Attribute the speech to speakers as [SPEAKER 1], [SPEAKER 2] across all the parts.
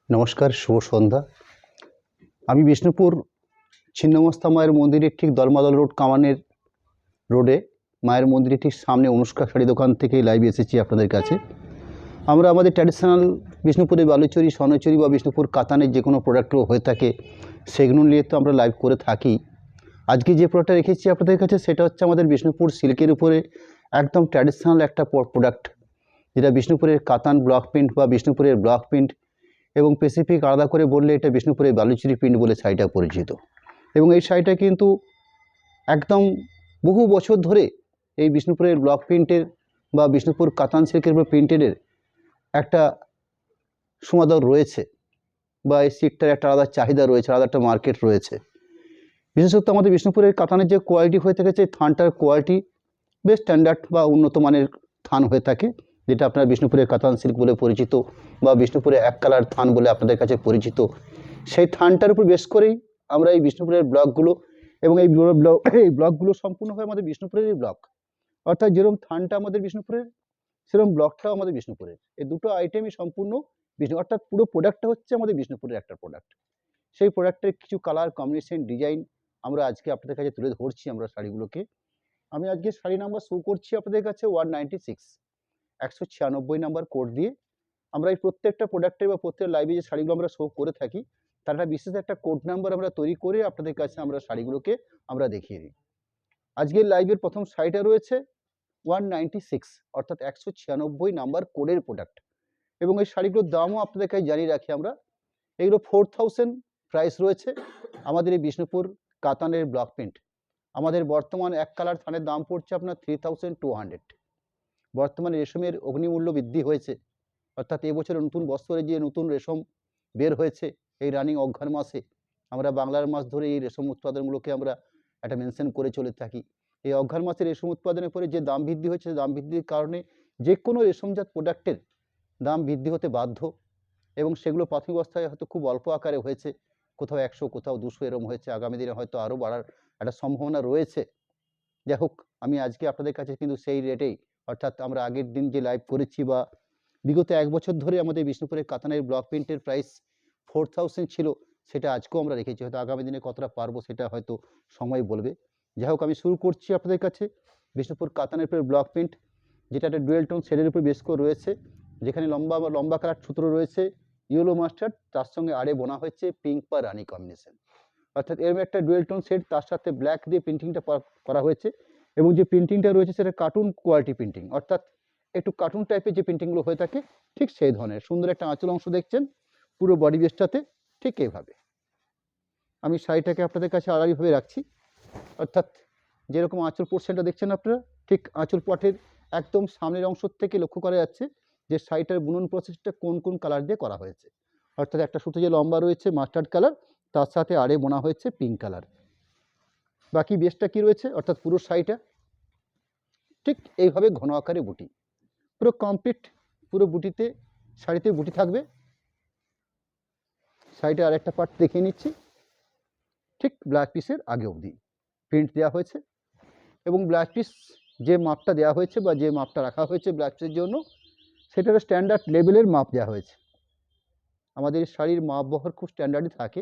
[SPEAKER 1] নমস্কার, শুভ সন্ধ্যা। আমি বিষ্ণুপুর ছিন্নমস্তা মায়ের মন্দিরের ঠিক দলমাদল রোড কামানের রোডে মায়ের মন্দিরের ঠিক সামনে অনুষ্কা শাড়ি দোকান থেকে লাইভ এসেছি আপনাদের কাছে। আমরা আমাদের ট্র্যাডিশনাল বিষ্ণুপুরের বালুচরি, স্বর্ণচুরি বা বিষ্ণুপুর কাতানের যে কোনো প্রোডাক্টও হয়ে থাকে সেগুলো নিয়ে তো আমরা লাইভ করে থাকি। আজকে যে প্রোডাক্টটা রেখেছি আপনাদের কাছে সেটা হচ্ছে আমাদের বিষ্ণুপুর সিল্কের উপরে একদম ট্র্যাডিশনাল একটা প্রোডাক্ট, যেটা বিষ্ণুপুরের কাতান ব্লক প্রিন্ট বা বিষ্ণুপুরের ব্লক প্রিন্ট, এবং স্পেসিফিক আলাদা করে বললে এটা বিষ্ণুপুরের বালুচরি প্রিন্ট বলে শাড়িটা পরিচিত। এবং এই শাড়িটা কিন্তু একদম বহু বছর ধরে এই বিষ্ণুপুরের ব্লক প্রিন্টের বা বিষ্ণুপুর কাতান সিল্কের উপর প্রিন্টেডের একটা সমাদর রয়েছে, বা এই সিটটার একটা আলাদা চাহিদা রয়েছে, আলাদা একটা মার্কেট রয়েছে। বিশেষত আমাদের বিষ্ণুপুরের কাতানের যে কোয়ালিটি হয়ে থাকে, সেই থানটার কোয়ালিটি বেশ স্ট্যান্ডার্ড বা উন্নত মানের থান হয়ে থাকে, যেটা আপনার বিষ্ণুপুরের কাতান সিল্ক বলে পরিচিত বা বিষ্ণুপুরের এক কালার থান বলে আপনাদের কাছে পরিচিত। সেই থানটার উপর বেশ করেই আমরা এই বিষ্ণুপুরের ব্লকগুলো, এবং এই ব্লকগুলো সম্পূর্ণভাবে আমাদের বিষ্ণুপুরেরই ব্লক, অর্থাৎ যেরকম থানটা আমাদের বিষ্ণুপুরের সেরকম ব্লকটাও আমাদের বিষ্ণুপুরের। এই দুটো আইটেমই সম্পূর্ণ অর্থাৎ পুরো প্রোডাক্টটা হচ্ছে আমাদের বিষ্ণুপুরের একটা প্রোডাক্ট। সেই প্রোডাক্টের কিছু কালার কম্বিনেশন, ডিজাইন আমরা আজকে আপনাদের কাছে তুলে ধরছি আমরা শাড়িগুলোকে। আমি আজকে শাড়ি নাম্বার শো করছি আপনাদের কাছে 196, 196 নাম্বার কোড দিয়ে। আমরা এই প্রত্যেকটা প্রোডাক্টের বা প্রত্যেক লাইভে যে শাড়িগুলো আমরা শো করে থাকি তার একটা বিশেষ একটা কোড নাম্বার আমরা তৈরি করে আপনাদের কাছে আমরা শাড়িগুলোকে আমরা দেখিয়ে দিই। আজকের লাইভের প্রথম শাড়িটা রয়েছে 196, অর্থাৎ 196 নাম্বার কোডের প্রোডাক্ট, এবং এই শাড়িগুলোর দামও আপনাদের কাছে জানিয়ে রাখি আমরা। এগুলো 4000 প্রাইস রয়েছে। আমাদের এই বিষ্ণুপুর কাতানের ব্লক প্রিন্ট আমাদের বর্তমান এক কালার থানের দাম পড়ছে আপনার 3200। বর্তমানে রেশমের অগ্নিমূল্য বৃদ্ধি হয়েছে, অর্থাৎ এবছরের নতুন বছরে যে নতুন রেশম বের হয়েছে এই রানিং অঘ্রাণ মাসে, আমরা বাংলার মাস ধরে এই রেশম উৎপাদনগুলোকে আমরা একটা মেনশন করে চলে থাকি। এই অঘ্রাণ মাসে রেশম উৎপাদনের পরে যে দাম বৃদ্ধি হয়েছে, দাম বৃদ্ধির কারণে যে কোনো রেশমজাত প্রোডাক্টের দাম বৃদ্ধি হতে বাধ্য, এবং সেগুলো প্রাথমিক অবস্থায় হয়তো খুব অল্প আকারে হয়েছে, কোথাও 100 কোথাও 200 এরকম হয়েছে, আগামী দিনে হয়তো আরও বাড়ার একটা সম্ভাবনা রয়েছে। যাই হোক, আমি আজকে আপনাদের কাছে কিন্তু সেই রেটেই, অর্থাৎ আমরা আগের দিন যে লাইভ করেছি বা বিগত 1 বছর ধরে আমাদের বিষ্ণুপুরের কাতানের ব্লক প্রিন্টের প্রাইস 4000 ছিল, সেটা আজকেও আমরা রেখেছি। হয়তো আগামী দিনে কতটা পারবো সেটা হয়তো সময় বলবে। যাই হোক, আমি শুরু করছি আপনাদের কাছে বিষ্ণুপুর কাতানের উপর ব্লক প্রিন্ট, যেটা একটা ডুয়েল টোন শেডের উপর বেশ করে রয়েছে, যেখানে লম্বা কালার সূত্র রয়েছে ইয়েলো মাস্টার্ড, তার সঙ্গে আড়ে বোনা হয়েছে পিঙ্ক বা রানি কম্বিনেশন। অর্থাৎ এরকম একটা ডুয়েল টোন শেড, তার সাথে ব্ল্যাক দিয়ে প্রিন্টিংটা করা হয়েছে, এবং যে প্রিন্টিংটা রয়েছে সেটা কার্টুন কোয়ালিটি প্রিন্টিং, অর্থাৎ একটু কার্টুন টাইপের যে প্রিন্টিংগুলো হয়ে থাকে ঠিক সেই ধরনের। সুন্দর একটা আঁচল অংশ দেখছেন পুরো বডি বেসটাতে, ঠিক এইভাবে। আমি শাড়িটাকে আপনাদের কাছে আড়াইভাবে রাখছি, অর্থাৎ যেরকম আঁচল পোর্শনটা দেখছেন আপনারা, ঠিক আঁচল পটের একদম সামনের অংশ থেকে লক্ষ্য করা যাচ্ছে যে শাড়িটার বুনন প্রসেসটা কোন কোন কালার দিয়ে করা হয়েছে। অর্থাৎ একটা সুতো যে লম্বা রয়েছে মাস্টার্ড কালার, তার সাথে আড়ে বোনা হয়েছে পিঙ্ক কালার। বাকি বেসটা কি রয়েছে, অর্থাৎ পুরো শাড়িটা ঠিক এইভাবে ঘন আকারে বুটি, পুরো কমপ্লিট পুরো বুটিতে, শাড়িতে বুটি থাকবে। শাড়িটা আরেকটা পার্ট দেখিয়ে নিচ্ছি, ঠিক ব্লাউজ পিসের আগে অবধি প্রিন্ট দেওয়া হয়েছে, এবং ব্লাউজ পিস যে মাপটা দেওয়া হয়েছে বা যে মাপটা রাখা হয়েছে ব্লাউজ পিসের জন্য, সেটার স্ট্যান্ডার্ড লেভেলের মাপ দেওয়া হয়েছে। আমাদের শাড়ির মাপ বহর খুব স্ট্যান্ডার্ডই থাকে,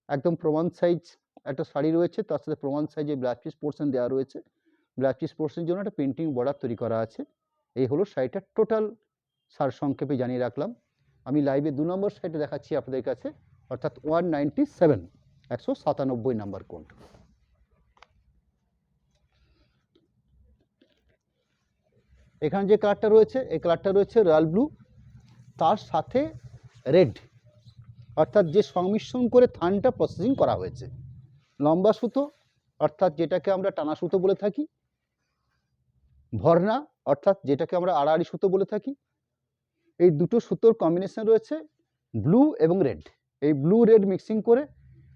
[SPEAKER 1] একদম প্রমাণ সাইজ একটা শাড়ি রয়েছে, তার সাথে প্রমাণ সাইজে ব্লাউজ পিস পোর্শন দেওয়া রয়েছে। ব্লাউজ পিস পোর্শনের জন্য একটা প্রিন্টিং বর্ডার তৈরি করা আছে। এই হলো শাড়িটার টোটাল সারসংক্ষেপে জানিয়ে রাখলাম। আমি লাইভে 2 নম্বর শাড়িটা দেখাচ্ছি আপনাদের কাছে, অর্থাৎ 197, 197 নাম্বার কোড। এখানে যে কালারটা রয়েছে এই কালারটা রয়েছে রয়্যাল ব্লু, তার সাথে রেড, অর্থাৎ যে সংমিশ্রণ করে থানটা প্রসেসিং করা হয়েছে। লম্বা সুতো, অর্থাৎ যেটাকে আমরা টানা সুতো বলে থাকি, ভরনা, অর্থাৎ যেটাকে আমরা আড়াআড়ি সুতো বলে থাকি। এই দুটো সুতোর কম্বিনেশন রয়েছে ব্লু এবং রেড। এই ব্লু রেড মিক্সিং করে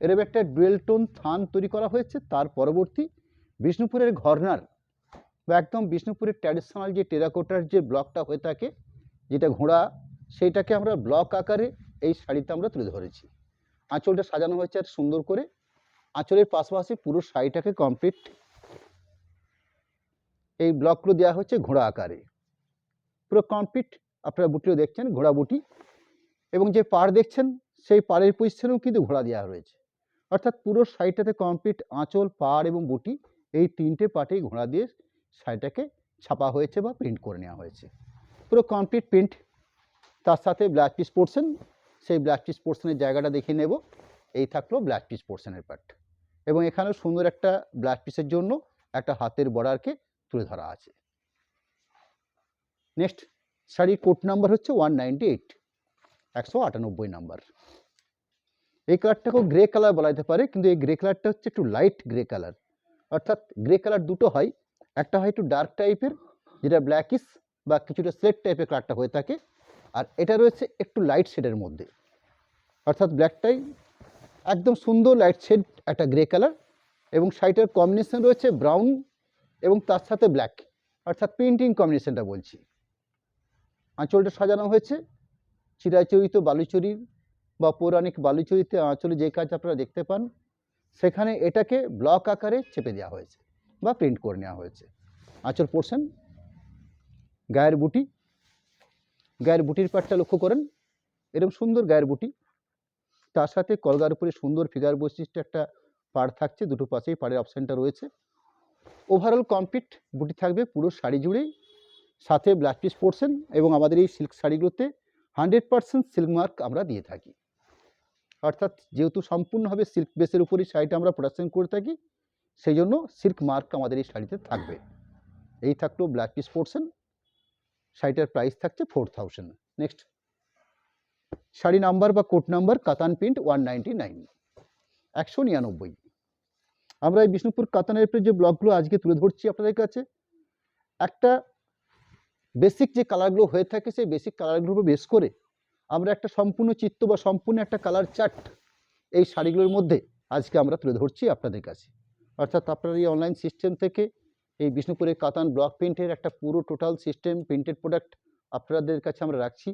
[SPEAKER 1] এরকম একটা ডুয়েল টোন থান তৈরি করা হয়েছে। তার পরবর্তী বিষ্ণুপুরের ঘরনার বা একদম বিষ্ণুপুরের ট্র্যাডিশনাল যে টেরাকোটার যে ব্লকটা হয়ে থাকে, যেটা ঘোড়া, সেইটাকে আমরা ব্লক আকারে এই শাড়িতে আমরা তুলে ধরেছি। আঁচলটা সাজানো হয়েছে আর সুন্দর করে, আঁচলের পাশাপাশি পুরো শাড়িটাকে কমপ্লিট এই ব্লকগুলো দেওয়া হচ্ছে ঘোড়া আকারে, পুরো কমপ্লিট। আপনারা বুটিও দেখছেন ঘোড়া বুটি, এবং যে পাড় দেখছেন সেই পাড়ের পজিশনেও কিন্তু ঘোড়া দেওয়া রয়েছে, অর্থাৎ পুরো শাড়িটাতে কমপ্লিট আঁচল, পাড় এবং বুটি এই তিনটে পার্টেই ঘোড়া দিয়ে শাড়িটাকে ছাপা হয়েছে বা প্রিন্ট করে নেওয়া হয়েছে। পুরো কমপ্লিট প্রিন্ট, তার সাথে ব্লাউজ পিস পোর্শন, সেই ব্লাউজ পিস পোর্শনের জায়গাটা দেখিয়ে নেব। এই থাকলো ব্লাউজ পিস পোর্শনের পার্ট, এবং এখানেও সুন্দর একটা ব্লাউজ পিসের জন্য একটা হাতের বর্ডারকে তুলে ধরা আছে। নেক্সট শাড়ির কোড নাম্বার হচ্ছে 198, 198 নাম্বার। এই কালারটাকেও গ্রে কালার বলা যেতে পারে, কিন্তু এই গ্রে কালারটা হচ্ছে একটু লাইট গ্রে কালার, অর্থাৎ গ্রে কালার দুটো হয়, একটা হয় একটু ডার্ক টাইপের যেটা ব্ল্যাকিশ বা কিছুটা স্লেট টাইপের কালারটা হয়ে থাকে, আর এটা রয়েছে একটু লাইট শেডের মধ্যে, অর্থাৎ ব্ল্যাকটাই একদম সুন্দর লাইট শেড একটা গ্রে কালার, এবং শাড়িটার কম্বিনেশন রয়েছে ব্রাউন এবং তার সাথে ব্ল্যাক, অর্থাৎ প্রিন্টিং কম্বিনেশনটা বলছি। আঁচলটা সাজানো হয়েছে চিরাচরিত বালুচরীর বা পৌরাণিক বালুচরীতে আঁচলে যে কাজ আপনারা দেখতে পান, সেখানে এটাকে ব্লক আকারে চেপে দেওয়া হয়েছে বা প্রিন্ট করে নেওয়া হয়েছে। আঁচল পোর্শন, গায়ের বুটি, গায়ের বুটির পাটটা লক্ষ্য করেন, এরকম সুন্দর গায়ের বুটি, তার সাথে কলগার উপরে সুন্দর ফিগার বৈশিষ্ট্য একটা পাড় থাকছে, দুটো পাশেই পাড়ের অপশানটা রয়েছে। ওভারঅল কমপ্লিট বুটি থাকবে পুরো শাড়ি জুড়েই, সাথে ব্লাউজ পিস পোর্শন, এবং আমাদের এই সিল্ক শাড়িগুলোতে 100% সিল্ক মার্ক আমরা দিয়ে থাকি, অর্থাৎ যেহেতু সম্পূর্ণভাবে সিল্ক বেসের উপরই শাড়িটা আমরা প্রোডাকশন করে থাকি, সেই জন্য সিল্ক মার্ক আমাদের এই শাড়িতে থাকবে। এই থাকলো ব্লাউজ পিস পোর্শন, শাড়িটার প্রাইস থাকছে 4000। নেক্সট শাড়ি নাম্বার বা কোড নাম্বার কাতান প্রিন্ট 199, 199। আমরা এই বিষ্ণুপুর কাতানের যে ব্লকগুলো আজকে তুলে ধরছি আপনাদের কাছে, একটা বেসিক যে কালারগুলো হয়ে থাকে সেই বেসিক কালারগুলো বেস করে আমরা একটা সম্পূর্ণ চিত্র বা সম্পূর্ণ একটা কালার চার্ট এই শাড়িগুলোর মধ্যে আজকে আমরা তুলে ধরছি আপনাদের কাছে, অর্থাৎ আপনার এই অনলাইন সিস্টেম থেকে এই বিষ্ণুপুরের কাতান ব্লক প্রিন্টের একটা পুরো টোটাল সিস্টেম প্রিন্টেড প্রোডাক্ট আপনাদের কাছে আমরা রাখছি।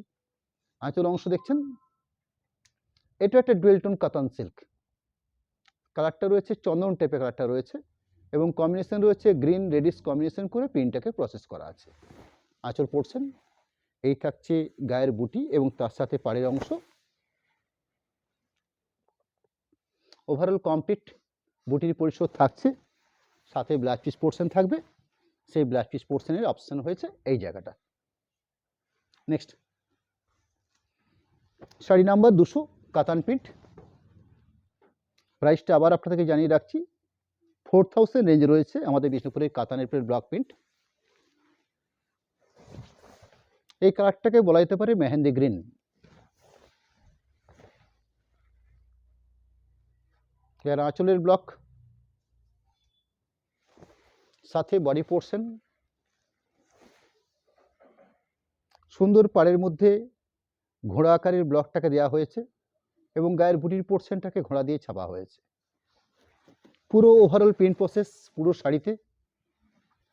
[SPEAKER 1] আঁচল অংশ দেখছেন, এটা একটা ডুয়েল টোন কাতান সিল্ক, কালারটা রয়েছে চন্দন টাইপের কালারটা রয়েছে, এবং কম্বিনেশন রয়েছে গ্রিন রেডিশ কম্বিনেশন করে প্রিন্টটাকে প্রসেস করা আছে। আঁচল পোর্শন, এই থাকছে গায়ের বুটি এবং তার সাথে পাড়ের অংশ। ওভারঅল কমপ্লিট বুটির পরিসর থাকছে, সাথে ব্লাউজ পিস পোর্শন থাকবে, সেই ব্লাউজ পিস পোর্শনের অপশন হয়েছে এই জায়গাটা। নেক্সট শাড়ি নাম্বার 200 কাতান প্রিন্ট, প্রাইসটা আবার আপনাদেরকে জানিয়ে রাখছি 4000 রেঞ্জ রয়েছে আমাদের বিষ্ণুপুরের কাতানের ব্লক প্রিন্ট। এই কালারটাকে বলা যেতে পারে মেহেন্দি গ্রিন। এর আঁচলের ব্লক, সাথে বডি পোর্শন, সুন্দর পাড়ের মধ্যে ঘোড়া আকারের ব্লকটাকে দেওয়া হয়েছে, এবং গায়ের বুটির পোর্শনটাকে ঘোড়া দিয়ে ছাপা হয়েছে। পুরো ওভারঅল প্রিন্ট প্রসেস পুরো শাড়িতে,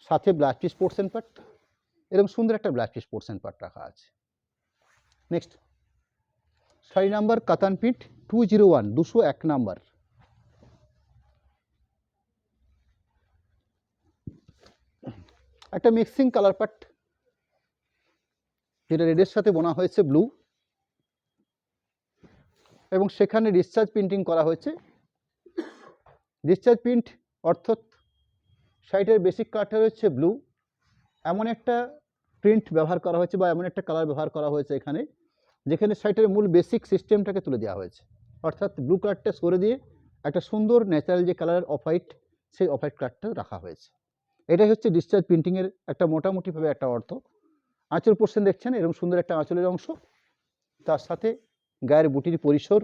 [SPEAKER 1] সাথে ব্লাউজ পিস পোর্শন পার্ট, এরকম সুন্দর একটা ব্লাউজ পিস পোর্শন পার্ট রাখা আছে। নেক্সট শাড়ি নাম্বার কাতান প্রিন্ট 201, 201 নাম্বার। একটা মিক্সিং কালার পার্ট, যেটা রেডের সাথে বোনা হয়েছে ব্লু, এবং সেখানে ডিসচার্জ প্রিন্টিং করা হয়েছে। ডিসচার্জ প্রিন্ট অর্থাৎ শাড়িটার বেসিক কালারটা হচ্ছে ব্লু, এমন একটা প্রিন্ট ব্যবহার করা হয়েছে বা এমন একটা কালার ব্যবহার করা হয়েছে এখানে, যেখানে শাড়িটার মূল বেসিক সিস্টেমটাকে তুলে দেওয়া হয়েছে, অর্থাৎ ব্লু কালারটা সরে দিয়ে একটা সুন্দর ন্যাচারাল যে কালার অফ হোয়াইট, সেই অফ হোয়াইট কালারটা রাখা হয়েছে। এটাই হচ্ছে ডিসচার্জ প্রিন্টিংয়ের একটা মোটামুটিভাবে একটা অর্থ। আঁচল পোর্শন দেখছেন, এরকম সুন্দর একটা আঁচলের অংশ, তার সাথে গায়ের বুটির পরিসর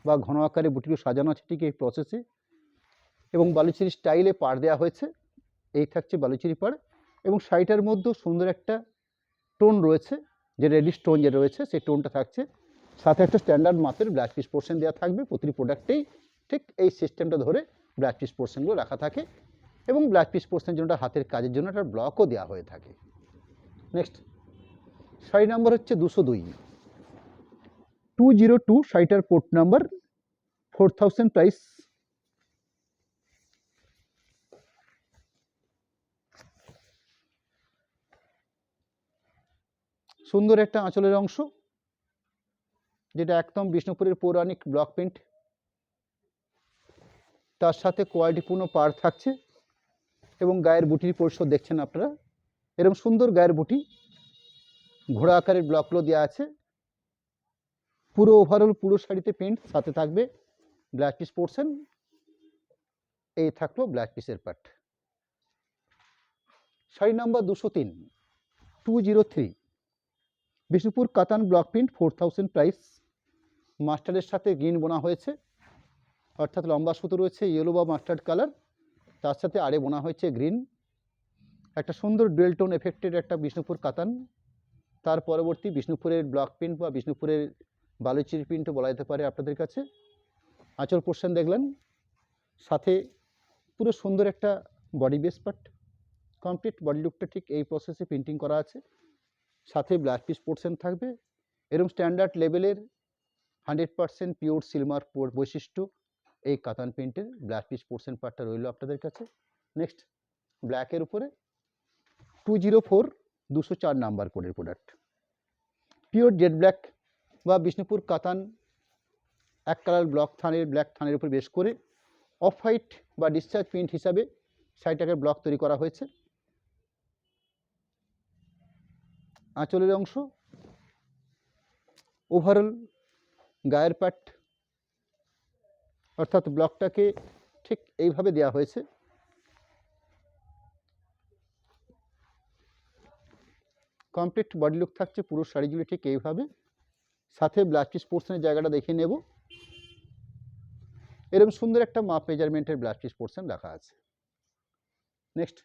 [SPEAKER 1] বা ঘন আকারে বুটির সাজানো আছে ঠিক এই প্রসেসে, এবং বালুচেরি স্টাইলে পাড় দেওয়া হয়েছে। এই থাকছে বালুচেরি পাড়, এবং শাড়িটার মধ্যেও সুন্দর একটা টোন রয়েছে, যে রেডিশ টোন যে রয়েছে সেই টোনটা থাকছে, সাথে একটা স্ট্যান্ডার্ড মাপের ব্লাউজ পিস পোর্শন দেওয়া থাকবে। প্রতিটি প্রোডাক্টেই ঠিক এই সিস্টেমটা ধরে ব্লাউজ পিস পোর্শনগুলো রাখা থাকে, এবং ব্লাউজ পিস পোর্শনের জন্য হাতের কাজের জন্য একটা ব্লকও দেওয়া হয়ে থাকে। নেক্সট শাড়ি নাম্বার হচ্ছে 202, 202 শাড়িটার কোড নাম্বার 4000 প্রাইস। সুন্দর একটা আঁচলের অংশ, যেটা একদম বিষ্ণুপুরের পৌরাণিক ব্লক প্রিন্ট, তার সাথে কোয়ালিটিপূর্ণ পাড় থাকছে এবং গায়ের বুটির পরিসর দেখছেন আপনারা, এরকম সুন্দর গায়ের বুটি, ঘোড়া আকারের ব্লকগুলো দেওয়া আছে। পুরো ওভারঅল পুরো শাড়িতে প্রিন্ট, সাথে থাকবে ব্ল্যাক পিস পোর্শন। এই থাকলো ব্ল্যাক পিসের পার্ট। শাড়ি নাম্বার 203, 203 বিষ্ণুপুর কাতান ব্লক প্রিন্ট, 4000 প্রাইস। মাস্টার্ডের সাথে গ্রিন বোনা হয়েছে, অর্থাৎ লম্বা সুতো রয়েছে ইয়েলো বা মাস্টার্ড কালার, তার সাথে আরে বোনা হয়েছে গ্রিন। একটা সুন্দর ডুয়েল টোন এফেক্টেড একটা বিষ্ণুপুর কাতান। তার পরবর্তী বিষ্ণুপুরের ব্লক প্রিন্ট বা বিষ্ণুপুরের বালুচির প্রিন্টও বলা যেতে পারে আপনাদের কাছে। আঁচল পোর্শন দেখলেন, সাথে পুরো সুন্দর একটা body base part, complete body লুকটা ঠিক এই প্রসেসে প্রিন্টিং করা আছে, সাথে ব্ল্যাক পিস পোর্শন থাকবে। এরকম স্ট্যান্ডার্ড লেভেলের 100% পিওর সিলমার বৈশিষ্ট্য এই কাতান প্রিন্টের ব্ল্যাক পিস পোর্শন পার্টটা রইল আপনাদের কাছে। নেক্সট ব্ল্যাকের উপরে 204, 204 নাম্বার কোডের প্রোডাক্ট, পিওর জেড ব্ল্যাক বা বিষ্ণুপুর কাতান এক কালার ব্লক থানের ব্ল্যাক থানের উপর বেশ করে অফ হোয়াইট বা ডিসচার্জ প্রিন্ট হিসাবে শাড়িটাকে ব্লক তৈরি করা হয়েছে। আঁচলের অংশ, ওভারঅল গায়ের পার্ট, অর্থাৎ ব্লকটাকে ঠিক এইভাবে দেওয়া হয়েছে। কমপ্লিট বডি লুক থাকছে পুরো শাড়ি জুড়ে ঠিক এইভাবে, সাথে ব্ল্যাক পিস পোর্শনের জায়গাটা দেখে নেব। এরকম সুন্দর একটা মাপ মেজারমেন্টের ব্ল্যাক পিস পোর্শন রাখা আছে। নেক্সট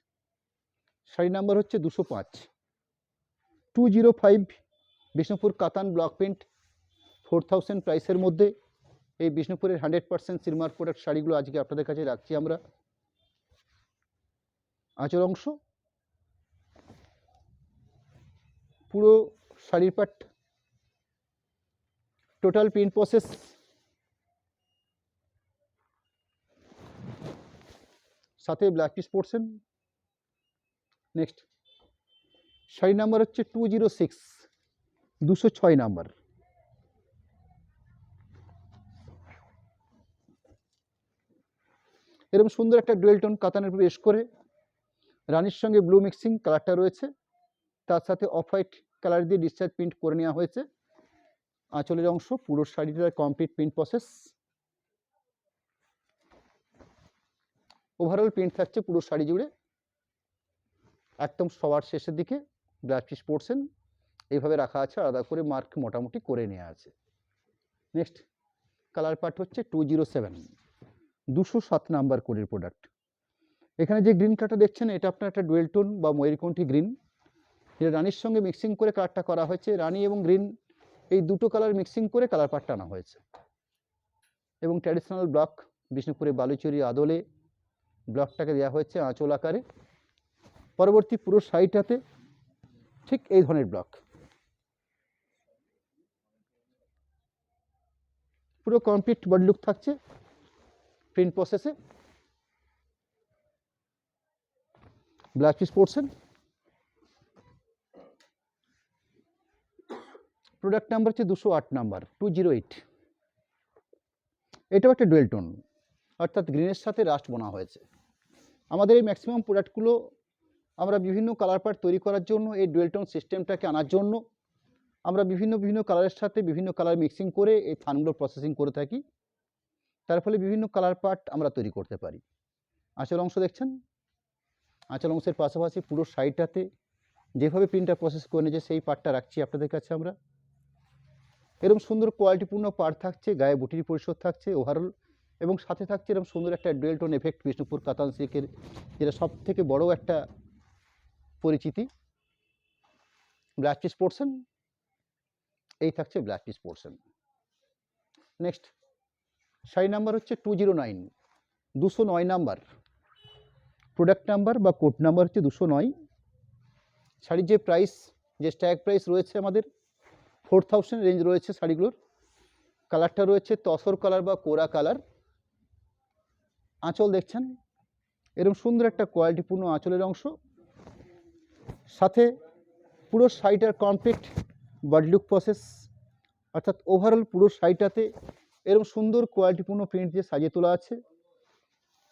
[SPEAKER 1] শাড়ি নাম্বার হচ্ছে 205, 205 বিষ্ণুপুর কাতান ব্লক প্রিন্ট, 4000 প্রাইসের মধ্যে এই বিষ্ণুপুরের 100% সিলমার প্রোডাক্ট শাড়িগুলো আজকে আপনাদের কাছে রাখছি আমরা। আঁচল অংশ, পুরো শাড়ির পাট, টোটাল প্রিন্ট প্রসেস, সাথে black piece portion. Next sari number হচ্ছে 206, 206 নাম্বার। এরকম সুন্দর একটা ডুয়েল টোন কাতানের উপর বেশ করে রানির সঙ্গে ব্লু মিক্সিং কালারটা রয়েছে, তার সাথে অফ হোয়াইট কালার দিয়ে ডিসচার্জ প্রিন্ট করে নেওয়া হয়েছে। আঁচলের অংশ, পুরো শাড়িটার complete print process, overall print থাকছে পুরো শাড়ি জুড়ে। একদম সবার শেষের দিকে ব্ল্যাক পিস পোর্শন এইভাবে রাখা আছে, আলাদা করে মার্ক মোটামুটি করে নেওয়া আছে। নেক্সট কালার পার্ট হচ্ছে 207, 207 নাম্বার কোডের প্রোডাক্ট। এখানে যে গ্রিন কালারটা দেখছেন এটা আপনার একটা ডুয়েল টোন বা ময়ূরকণ্ঠী গ্রিন, যেটা রানির সঙ্গে মিক্সিং করে কালারটা করা হয়েছে। রানি এবং গ্রিন এই দুটো কালার মিক্সিং করে কালার পার্টটা আনা হয়েছে, এবং ট্র্যাডিশনাল ব্লক বিষ্ণুপুরে বালুচরি আদলে ব্লকটাকে দেওয়া হয়েছে আঁচল আকারে। পরবর্তী পুরো শাড়িটাতে ঠিক এই ধরনের ব্লক, পুরো কমপ্লিট বডি লুক থাকছে প্রিন্ট প্রসেসে। Black piece portion, product number হচ্ছে 208 নাম্বার, 208। এটাও একটা ডুয়েল টোন, অর্থাৎ গ্রিনের সাথে রাস্ট বোনা হয়েছে। আমাদের এই ম্যাক্সিমাম প্রোডাক্টগুলো আমরা বিভিন্ন কালার পার্ট তৈরি করার জন্য, এই ডুয়েল টোন সিস্টেমটাকে আনার জন্য আমরা বিভিন্ন কালারের সাথে বিভিন্ন কালার মিক্সিং করে এই থানগুলো প্রসেসিং করে থাকি। তার ফলে বিভিন্ন কালার পার্ট আমরা তৈরি করতে পারি। আঁচল অংশ দেখছেন, আঁচল অংশের পাশাপাশি পুরো শাড়িটাতে যেভাবে প্রিন্টার প্রসেস করে নিয়েছে সেই পার্টটা রাখছি আপনাদের কাছে আমরা। এরকম সুন্দর কোয়ালিটিপূর্ণ পার্ট থাকছে, গায়ে বুটির পরিসর থাকছে ওভারঅল, এবং সাথে থাকছে এরকম সুন্দর একটা ডুয়েল টোন এফেক্ট বিষ্ণুপুর কাতান সিল্কের, যেটা সব থেকে বড় একটা পরিচিতি। ব্ল্যাক পিস পোর্শন, এই থাকছে black piece portion. Next sari number হচ্ছে 209, 209 নাম্বার, প্রোডাক্ট নাম্বার বা কোড নাম্বার হচ্ছে 209। শাড়ির যে প্রাইস, যে স্ট্যাগ প্রাইস রয়েছে আমাদের 4000 রেঞ্জ রয়েছে শাড়িগুলোর। কালারটা রয়েছে তসর কালার বা কোরা কালার। আঁচল দেখছেন, এরকম সুন্দর একটা কোয়ালিটিপূর্ণ আঁচলের অংশ, সাথে পুরো শাড়িটার কমপ্লিট বডি লুক প্রসেস, অর্থাৎ ওভারঅল পুরো শাড়িটাতে এরকম সুন্দর কোয়ালিটিপূর্ণ প্রিন্ট দিয়ে সাজিয়ে তোলা আছে।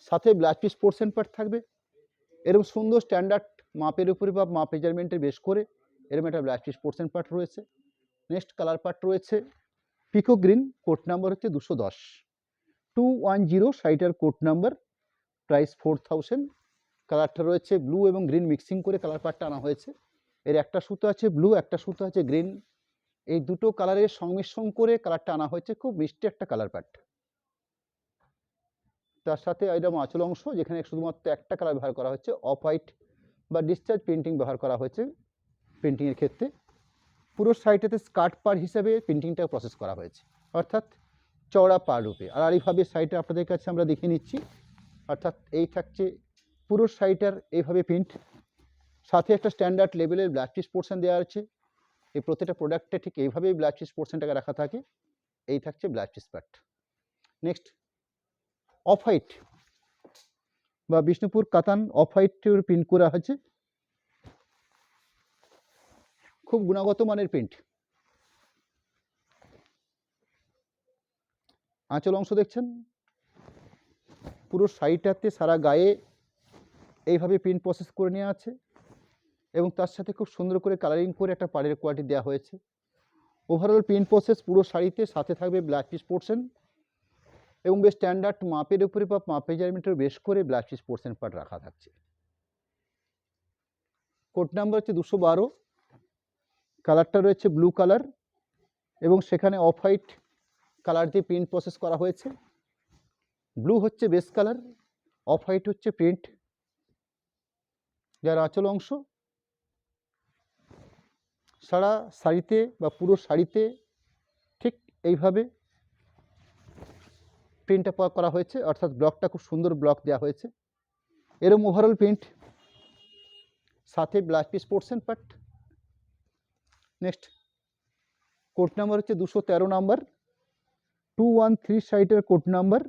[SPEAKER 1] সাথে ব্লাউজ পিস পোর্শন পার্ট থাকবে এরকম সুন্দর স্ট্যান্ডার্ড মাপের উপরে বা মাপ মেজারমেন্টের বেশ করে এরকম একটা ব্লাউজ পিস পোর্শন পার্ট রয়েছে। নেক্সট কালার পার্ট রয়েছে পিকো গ্রিন, কোড নাম্বার হচ্ছে 210, 210 শাড়িটার কোড নাম্বার, প্রাইস 4000। কালারটা রয়েছে ব্লু এবং গ্রিন মিক্সিং করে কালার পার্টটা আনা হয়েছে। এর একটা সুতো আছে ব্লু, একটা সুতো আছে গ্রিন, এই দুটো কালারের সংমিশ্রণ করে কালারটা আনা হয়েছে। খুব মিষ্টি একটা কালার পার্ট। তার সাথে একদম আঁচল অংশ, যেখানে শুধুমাত্র একটা কালার ব্যবহার করা হচ্ছে, অফ হোয়াইট বা ডিসচার্জ প্রিন্টিং ব্যবহার করা হয়েছে প্রিন্টিংয়ের ক্ষেত্রে। পুরো সাইডটাতে স্কার্ট পার হিসাবে প্রিন্টিংটা প্রসেস করা হয়েছে, অর্থাৎ চওড়া পার রূপে। আর এইভাবে সাইডটা আপনাদের কাছে আমরা দেখিয়ে নিচ্ছি, অর্থাৎ এই থাকছে পুরো সাইডটার এইভাবে প্রিন্ট। সাথে একটা স্ট্যান্ডার্ড লেভেলের ব্লাউজ পিস পোর্শন দেওয়া আছে। এই প্রত্যেকটা প্রোডাক্টে ঠিক এইভাবেই ব্লাউজ পিস পোর্শনটাকে রাখা থাকে। এই থাকছে blouse piece part. Next off white বা বিষ্ণুপুর কাতান অফ হোয়াইটের প্রিন্ট করা হয়েছে, খুব গুণগত মানের প্রিন্ট। আঁচল অংশ দেখছেন, পুরো শাড়িটাতে সারা গায়ে এইভাবে প্রিন্ট প্রসেস করে নেওয়া আছে এবং তার সাথে খুব সুন্দর করে কালারিং করে একটা পাড়ের কোয়ালিটি দেওয়া হয়েছে। ওভারঅল প্রিন্ট প্রসেস পুরো শাড়িতে, সাথে থাকবে ব্লাউজ পিস পোর্শন এবং বেশ স্ট্যান্ডার্ড মাপের উপরে বা মাপ মেজারমেন্টের বেশ করে ব্লাউজ পিস পোর্শন পার্ট রাখা থাকছে। কোড নাম্বার হচ্ছে 212, কালারটা রয়েছে ব্লু কালার এবং সেখানে অফ হোয়াইট কালার দিয়ে প্রিন্ট প্রসেস করা হয়েছে। ব্লু হচ্ছে বেস কালার, অফ হোয়াইট হচ্ছে প্রিন্ট। যার আঁচল অংশ, সারা শাড়িতে বা পুরো শাড়িতে ঠিক এইভাবে প্রিন্টটা করা হয়েছে, অর্থাৎ ব্লকটা খুব সুন্দর ব্লক দেওয়া হয়েছে। এরকম ওভারঅল প্রিন্ট, সাথে blouse piece portion part. Next code number হচ্ছে 213 নাম্বার, 213 সাইটের কোড নাম্বার,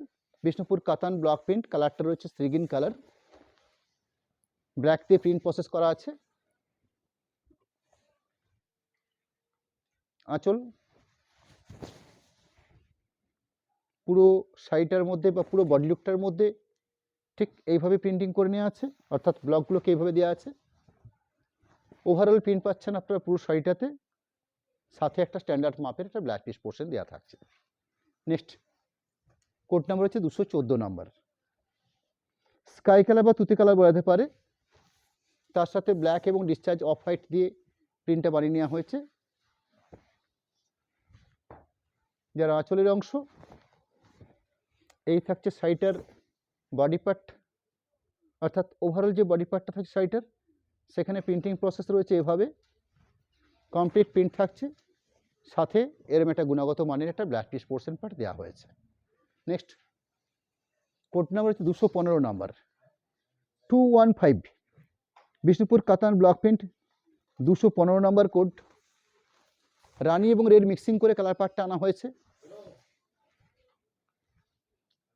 [SPEAKER 1] বিষ্ণুপুর কাতান ব্লক প্রিন্ট। কালারটা রয়েছে শ্রীগ্রিন কালার, ব্ল্যাক দিয়ে প্রিন্ট প্রসেস করা আছে। আঁচল পুরো শাড়িটার মধ্যে বা পুরো বডি লুকটার মধ্যে ঠিক এইভাবে প্রিন্টিং করে নেওয়া আছে, অর্থাৎ ব্লকগুলোকে এইভাবে দেওয়া আছে। ওভারঅল প্রিন্ট পাচ্ছেন আপনারা পুরো শাড়িটাতে, সাথে একটা স্ট্যান্ডার্ড মাপের একটা ব্লাউজ পিস পোর্শন দেওয়া থাকছে। নেক্সট কোড নাম্বার হচ্ছে 214 নাম্বার, স্কাই কালার বা তুতে কালার বলা যেতে পারে। তার সাথে ব্ল্যাক এবং ডিসচার্জ অফ হোয়াইট দিয়ে প্রিন্টটা বানিয়ে নেওয়া হয়েছে। যার আঁচলের অংশ, এই থাকছে শাড়িটার বডি পার্ট, অর্থাৎ ওভারঅল যে বডি পার্টটা থাকছে শাড়িটার, সেখানে প্রিন্টিং প্রসেস রয়েছে এভাবে, কমপ্লিট প্রিন্ট থাকছে। সাথে এরম একটা গুণগত মানের একটা ব্লাউজ পিস পোর্শন পার্ট দেওয়া হয়েছে। নেক্সট কোড নাম্বার হচ্ছে 215 নাম্বার, 215 বিষ্ণুপুর কাতান ব্লক প্রিন্ট, 215 নাম্বার কোড। রানি এবং রেড মিক্সিং করে কালার পার্টটা আনা হয়েছে।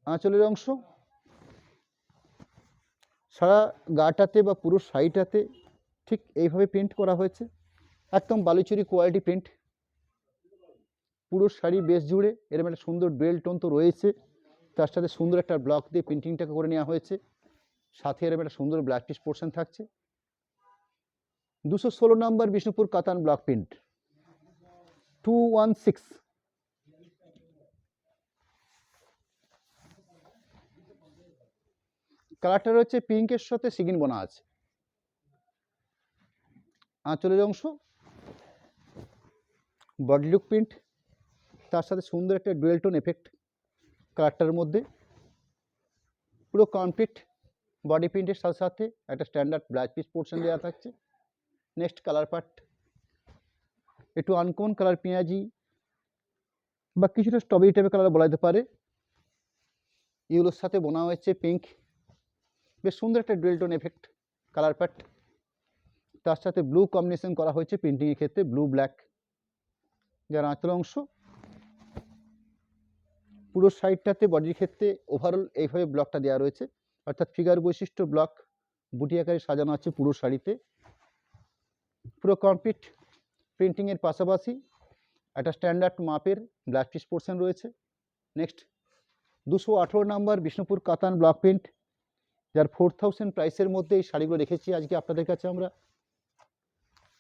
[SPEAKER 1] আঁচলের অংশ, সারা গাটাতে বা পুরো শাড়িটাতে ঠিক এইভাবে প্রিন্ট করা হয়েছে, একদম বালুচুরি কোয়ালিটি প্রিন্ট। পুরো শাড়ি বেশ জুড়ে এরকম একটা সুন্দর ডুয়েল টোন তো রয়েছে, তার সাথে সুন্দর একটা ব্লক দিয়ে প্রিন্টিংটাকে করে নেওয়া হয়েছে। সাথে এরকম একটা সুন্দর ব্লাউজ পিস পোর্শন থাকছে। 216 নাম্বার বিষ্ণুপুর কাতান ব্লক প্রিন্ট, 216। কালারটা রয়েছে পিঙ্কের সাথে সিগিন বোনা আছে। আঁচলের অংশ বডি লুক প্রিন্ট, তার সাথে সুন্দর একটা ডুয়েল টোন এফেক্ট কালারটার মধ্যে। পুরো কমপ্লিট বডি প্রিন্টের সাথে সাথে একটা স্ট্যান্ডার্ড ব্লাউজ পিস পোর্শন দেওয়া থাকছে। নেক্সট কালার পার্ট একটু আনকমন কালার, পেঁয়াজি বা কিছুটা স্ট্রবেরি টাইপের কালার বলা যেতে পারে। ইউলোর সাথে বোনা হয়েছে পিঙ্ক, বেশ সুন্দর একটা dual tone effect colour part. তার সাথে ব্লু কম্বিনেশন করা হয়েছে প্রিন্টিংয়ের ক্ষেত্রে, ব্লু ব্ল্যাক। যার আঁচল অংশ, পুরো সাইডটাতে বডির ক্ষেত্রে ওভারঅল এইভাবে ব্লকটা দেওয়া রয়েছে, অর্থাৎ ফিগার বৈশিষ্ট্য ব্লক বুটি আকারে সাজানো আছে পুরো শাড়িতে। পুরো কমপ্লিট প্রিন্টিংয়ের পাশাপাশি একটা স্ট্যান্ডার্ড মাপের ব্লাউজ পিস পোর্শন রয়েছে। নেক্সট 218 নাম্বার বিষ্ণুপুর কাতান ব্লক প্রিন্ট, যার 4000 প্রাইসের মধ্যে এই শাড়িগুলো রেখেছি আজকে আপনাদের কাছে আমরা।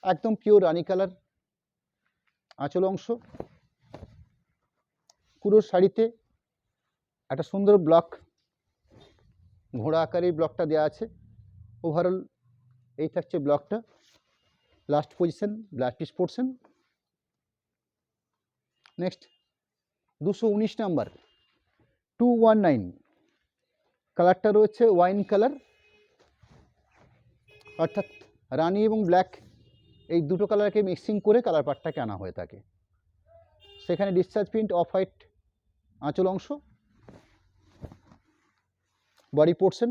[SPEAKER 1] একদম পিওর রানি কালার আঁচল অংশ, পুরো শাড়িতে একটা সুন্দর ব্লক ঘোড়া আকারে ব্লকটা দেওয়া আছে। ওভারঅল এই থাকছে ব্লকটা। Last position blouse piece portion. Next 219 number 219, কালারটা রয়েছে ওয়াইন কালার, অর্থাৎ রানি এবং ব্ল্যাক এই দুটো কালারকে মিক্সিং করে কালার পার্টটাকে আনা হয়ে থাকে। সেখানে ডিসচার্জ প্রিন্ট অফ হোয়াইট আঁচল অংশ, বডি পোর্শন,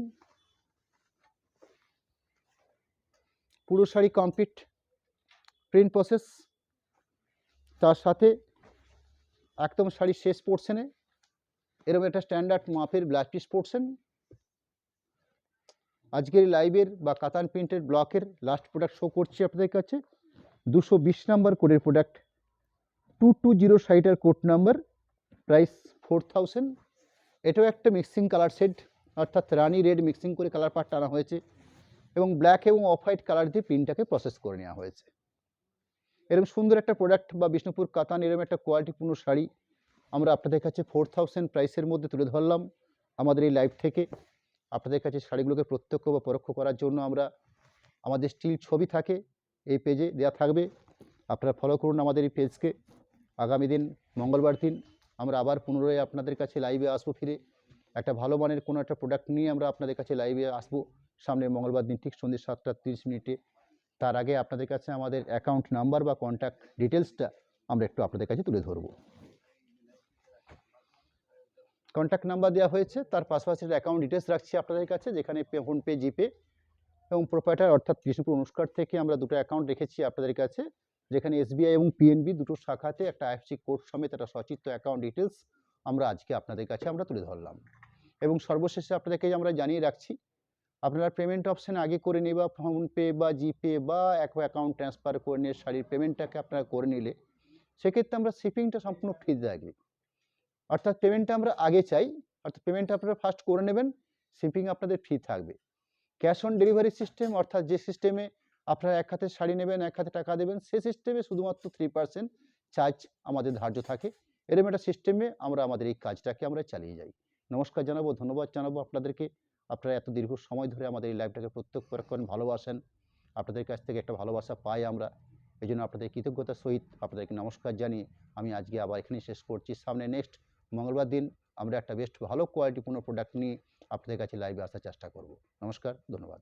[SPEAKER 1] পুরো শাড়ি কমপ্লিট প্রিন্ট প্রসেস। তার সাথে একদম শাড়ির শেষ পোর্শনে এরকম একটা স্ট্যান্ডার্ড মাপের ব্লাউজ পিস পোর্শন। আজকের লাইভের বা কাতান প্রিন্টের ব্লকের লাস্ট প্রোডাক্ট শো করছি আপনাদের কাছে। 220 নাম্বার কোডের প্রোডাক্ট, 220 শাড়িটার কোড নাম্বার, প্রাইস 4000। এটাও একটা মিক্সিং কালার শেড, অর্থাৎ রানি রেড মিক্সিং করে কালার পার্ট আনা হয়েছে এবং ব্ল্যাক এবং অফ হোয়াইট কালার দিয়ে প্রিন্টটাকে প্রসেস করে নেওয়া হয়েছে। এরকম সুন্দর একটা প্রোডাক্ট বা বিষ্ণুপুর কাতান এরকম একটা কোয়ালিটিপূর্ণ শাড়ি আমরা আপনাদের কাছে 4000 প্রাইসের মধ্যে তুলে ধরলাম আমাদের এই লাইভ থেকে। আপনাদের কাছে শাড়িগুলোকে প্রত্যক্ষ বা পরোক্ষ করার জন্য আমরা আমাদের স্টিল ছবি থাকে এই পেজে দেওয়া থাকবে, আপনারা ফলো করুন আমাদের এই পেজকে। আগামী দিন মঙ্গলবার দিন আমরা আবার পুনরায় আপনাদের কাছে লাইভে আসবো, ফিরে একটা ভালো মানের কোনো একটা প্রোডাক্ট নিয়ে আমরা আপনাদের কাছে লাইভে আসবো সামনের মঙ্গলবার দিন ঠিক সন্ধ্যে 7:30। তার আগে আপনাদের কাছে আমাদের অ্যাকাউন্ট নাম্বার বা কন্ট্যাক্ট ডিটেলসটা আমরা একটু আপনাদের কাছে তুলে ধরবো। কন্ট্যাক্ট নাম্বার দেওয়া হয়েছে, তার পাশাপাশি অ্যাকাউন্ট ডিটেলস রাখছি আপনাদের কাছে, যেখানে ফোনপে, জিপে এবং প্রোপাইটার অর্থাৎ বিষ্ণুপুর অনুষ্কার থেকে আমরা দুটো অ্যাকাউন্ট রেখেছি আপনাদের কাছে, যেখানে এসবিআই এবং পিএনবি দুটো শাখাতে একটা আইএফসি কোড সমেত একটা সচিত্র অ্যাকাউন্ট ডিটেলস আমরা আজকে আপনাদের কাছে আমরা তুলে ধরলাম। এবং সর্বশেষে আপনাদেরকে আমরা জানিয়ে রাখছি, আপনারা পেমেন্ট অপশানে আগে করে নিয়ে বা ফোনপে বা জিপে বা অ্যাকাউন্ট ট্রান্সফার করে নিয়ে শাড়ির পেমেন্টটাকে আপনারা করে নিলে সেক্ষেত্রে আমরা শিপিংটা সম্পূর্ণ ফ্রি থাকবে। অর্থাৎ পেমেন্টটা আমরা আগে চাই, অর্থাৎ পেমেন্টটা আপনারা ফার্স্ট করে নেবেন, শিপিং আপনাদের ফ্রি থাকবে। ক্যাশ অন ডেলিভারি সিস্টেম, অর্থাৎ যে সিস্টেমে আপনারা এক হাতে শাড়ি নেবেন এক হাতে টাকা দেবেন, সেই সিস্টেমে শুধুমাত্র 3% চার্জ আমাদের ধার্য থাকে। এরকম একটা সিস্টেমে আমরা আমাদের এই কাজটাকে আমরা চালিয়ে যাই। নমস্কার জানাবো, ধন্যবাদ জানাবো আপনাদেরকে। আপনারা এত দীর্ঘ সময় ধরে আমাদের এই লাইভটাকে প্রত্যক্ষ করেন, ভালোবাসেন, আপনাদের কাছ থেকে একটা ভালোবাসা পাই আমরা। এই জন্য আপনাদের কৃতজ্ঞতার সহিত আপনাদেরকে নমস্কার জানিয়ে আমি আজকে আবার এখানেই শেষ করছি। সামনে নেক্সট মঙ্গলবার দিন আমরা একটা বেস্ট ভালো কোয়ালিটিপূর্ণ প্রোডাক্ট নিয়ে আপনাদের কাছে লাইভে আসার চেষ্টা করব। নমস্কার, ধন্যবাদ।